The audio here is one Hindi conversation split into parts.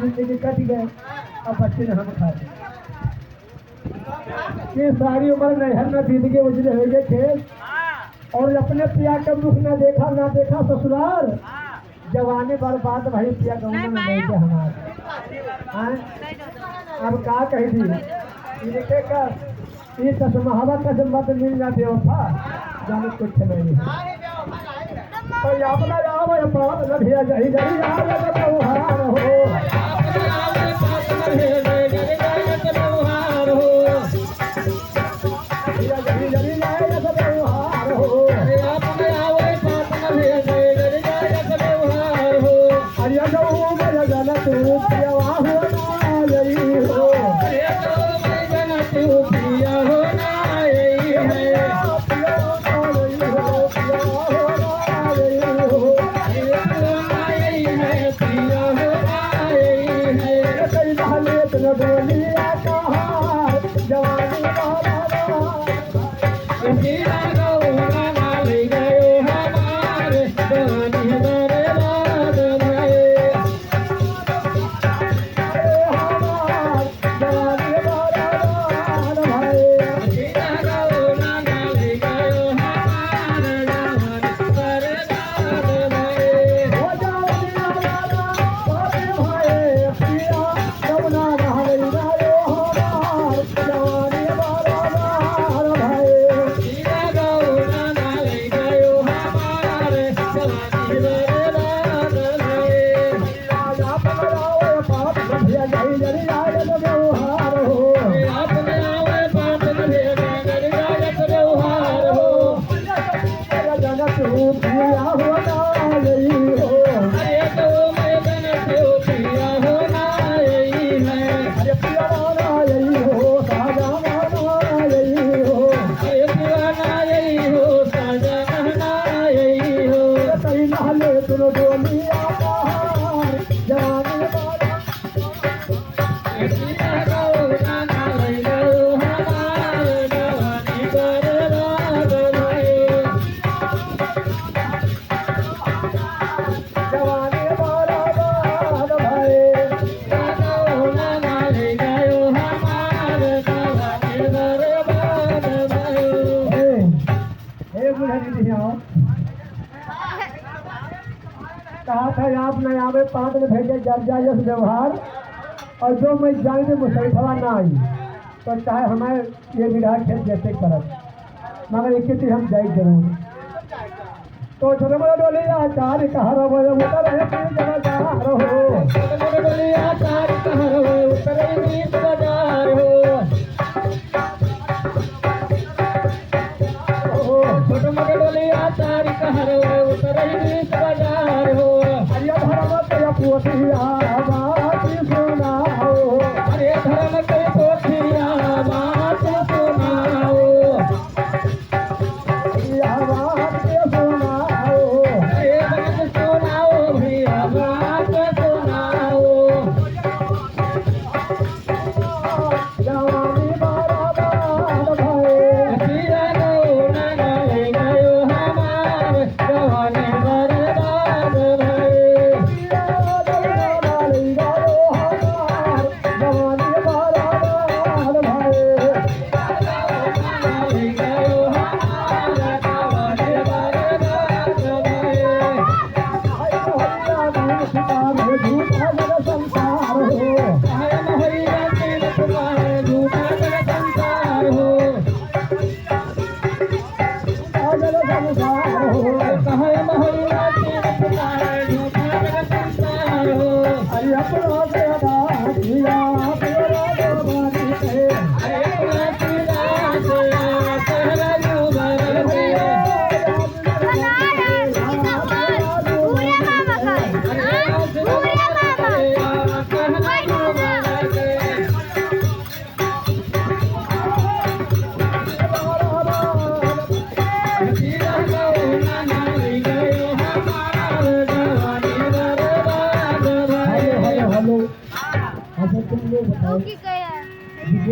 जिंदगी कट गए अब बच्चे ने हम खाते ये सारी उम्र नहर में बीत के उजले हो गए खेत और अपने पिया का दुख ना देखा ससुराल जवानी बर्बाद भाई पिया गाँव में नहीं थे हमारे अब क्या कही थी ये कसमहावा कसम मत मिल जाते हो था जाने कुछ नहीं तो अपना जाओ ये बात न भिया जाही जाही हार हो कहा था आप न आवे पांच में भेजे जब जाए व्यवहार और जो मैं जाने मुसलफा ना आई तो चाहे हमारे ये विराट खेल जैसे करत मगर एक चीज हम जाए जरूर तो छोटे मोटे डोली आचार्य कहा रहो उतर डोली आचार्य कहा रहो उतर छोटे मोटे डोली आचार्य कहा रहो उतर बाजार हो हरिया धर्म के पोथिया बात सुनाओ हरे धर्म के पोथिया बात सुनाओ भैया बात सुनाओ हरे बात सुनाओ भैया बात सुनाओ जवानी बराबर भय पिया गो न गयो हमार जवानी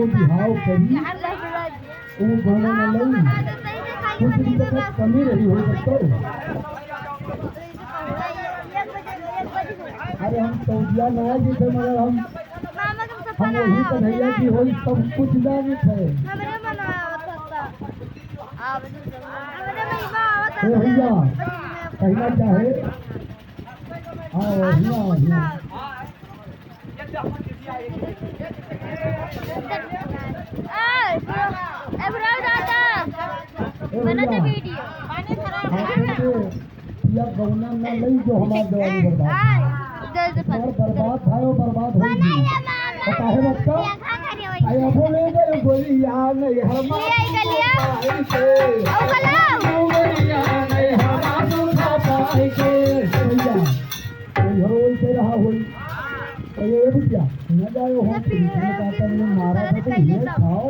एगो बिहाव करी वो गाना न लई कुछ भी तो कमी रही हो सकता। अरे हम सऊदिया नया जी थे मगर हम वही तो भैया जी हो सब कुछ जाने थे। भैया कहना चाहे आओ हिया या गौना में नहीं जो हमारे जवानी बर्बाद भाई बर्बाद हो गई पता है बच्चा आया वो ले गए बोली यार नहीं हमारे से रहा हुई ये भी क्या न जाए हो मारा तो खाओ